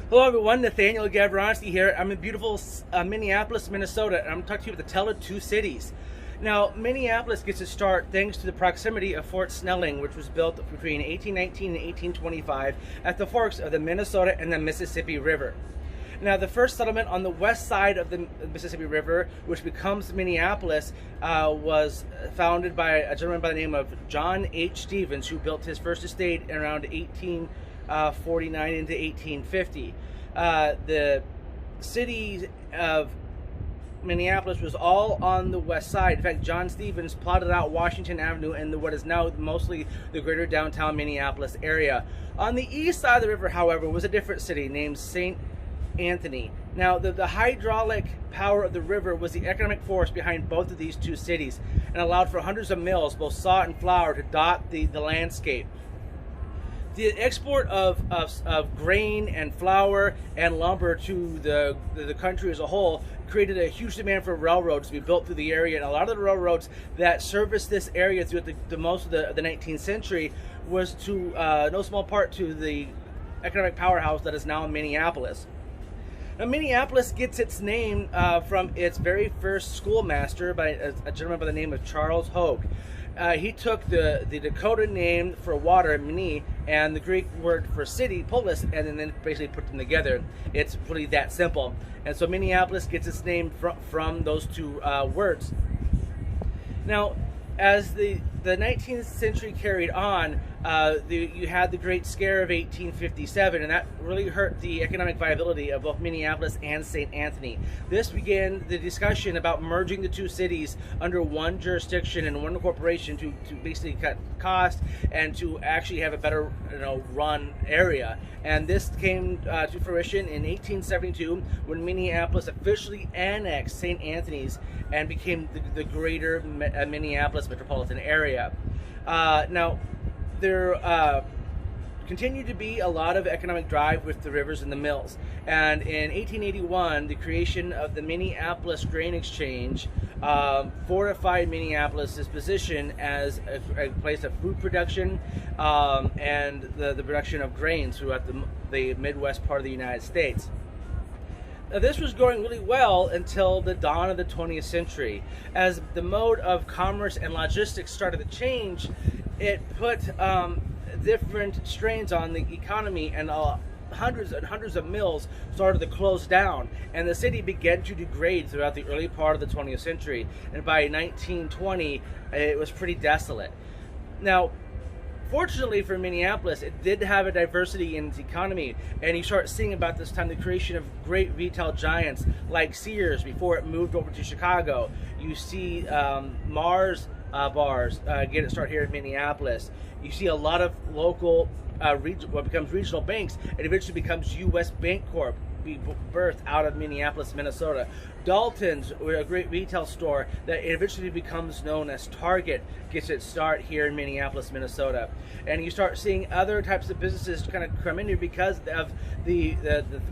Hello everyone, Nathaniel Gavronski here. I'm in beautiful Minneapolis, Minnesota, and I'm talking to you about the Tale of Two Cities. Now, Minneapolis gets its start thanks to the proximity of Fort Snelling, which was built between 1819 and 1825 at the forks of the Minnesota and the Mississippi River. Now, the first settlement on the west side of the Mississippi River, which becomes Minneapolis, was founded by a gentleman by the name of John H. Stevens, who built his first estate around 1849 into 1850. The city of Minneapolis was all on the west side. In fact, John Stevens plotted out Washington Avenue in what is now mostly the greater downtown Minneapolis area. On the east side of the river, however, was a different city named St. Anthony. Now, the hydraulic power of the river was the economic force behind both of these two cities and allowed for hundreds of mills, both saw and flour, to dot the landscape. The export of grain and flour and lumber to the country as a whole created a huge demand for railroads to be built through the area, and a lot of the railroads that serviced this area throughout the most of the 19th century was to no small part to the economic powerhouse that is now Minneapolis. Now, Minneapolis gets its name from its very first schoolmaster, by a gentleman by the name of Charles Hogue. He took the Dakota name for water, Mini, and the Greek word for city, polis, and then basically put them together. It's really that simple. And so Minneapolis gets its name from those two words. Now, as the 19th century carried on, you had the Great Scare of 1857, and that really hurt the economic viability of both Minneapolis and St. Anthony. This began the discussion about merging the two cities under one jurisdiction and one corporation to basically cut cost and to actually have a better run area. And this came to fruition in 1872 when Minneapolis officially annexed St. Anthony's and became the greater Minneapolis metropolitan area. Now, there continued to be a lot of economic drive with the rivers and the mills. And in 1881, the creation of the Minneapolis Grain Exchange fortified Minneapolis's position as a place of food production and the production of grain throughout the Midwest part of the United States. Now, this was going really well until the dawn of the 20th century. As the mode of commerce and logistics started to change, it put different strains on the economy, and hundreds and hundreds of mills started to close down, and the city began to degrade throughout the early part of the 20th century. And by 1920, it was pretty desolate. Now, fortunately for Minneapolis, it did have a diversity in its economy, and you start seeing about this time the creation of great retail giants like Sears before it moved over to Chicago. You see Mars bars get its start here in Minneapolis. You see a lot of local what becomes regional banks, and eventually becomes U.S. Bancorp, be birthed out of Minneapolis, Minnesota. Dalton's, a great retail store that eventually becomes known as Target, gets its start here in Minneapolis, Minnesota. And you start seeing other types of businesses kind of come in here because of the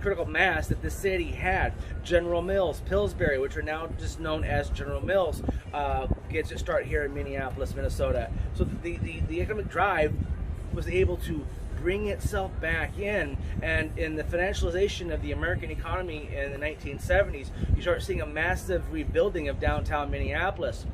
critical mass that the city had. General Mills, Pillsbury, which are now just known as General Mills, gets its start here in Minneapolis, Minnesota. So the economic drive was able to bring itself back in, and in the financialization of the American economy in the 1970s, you start seeing a massive rebuilding of downtown Minneapolis.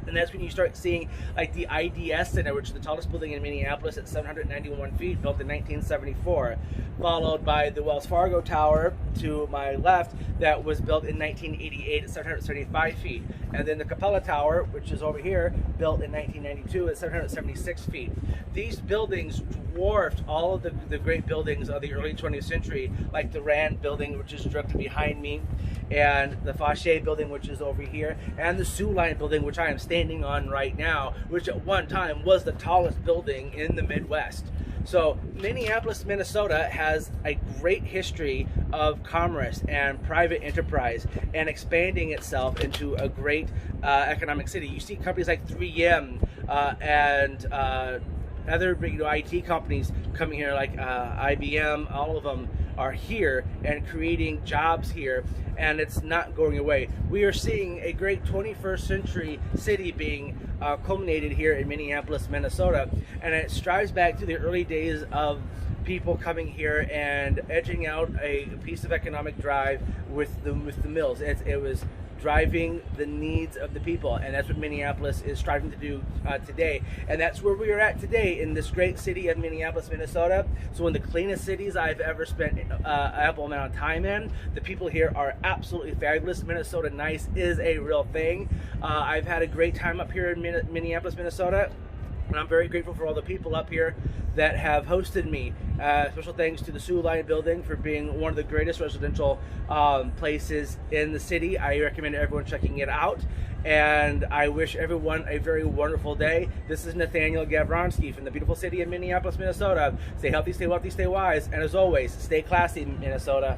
And that's when you start seeing like the IDS Center, which is the tallest building in Minneapolis at 791 feet, built in 1974, followed by the Wells Fargo Tower to my left that was built in 1988 at 775 feet. And then the Capella Tower, which is over here, built in 1992 at 776 feet. These buildings dwarfed all of the great buildings of the early 20th century, like the Rand Building, which is directly behind me, and the Fauché Building, which is over here, and the Sioux Line Building, which I am standing on right now, which at one time was the tallest building in the Midwest. So Minneapolis, Minnesota has a great history of commerce and private enterprise and expanding itself into a great economic city. You see companies like 3M and other IT companies coming here like IBM, all of them are here and creating jobs here, and it's not going away. We are seeing a great 21st century city being culminated here in Minneapolis, Minnesota, and it strives back to the early days of people coming here and edging out a piece of economic drive with the mills. It was driving the needs of the people, and that's what Minneapolis is striving to do today. And that's where we are at today in this great city of Minneapolis, Minnesota. So one of the cleanest cities I've ever spent ample amount of time in. The people here are absolutely fabulous. Minnesota nice is a real thing. I've had a great time up here in Minneapolis, Minnesota. And I'm very grateful for all the people up here that have hosted me. Special thanks to the Sioux Line building for being one of the greatest residential places in the city. I recommend everyone checking it out. And I wish everyone a very wonderful day. This is Nathaniel Gavronsky from the beautiful city of Minneapolis, Minnesota. Stay healthy, stay wealthy, stay wise. And as always, stay classy, Minnesota.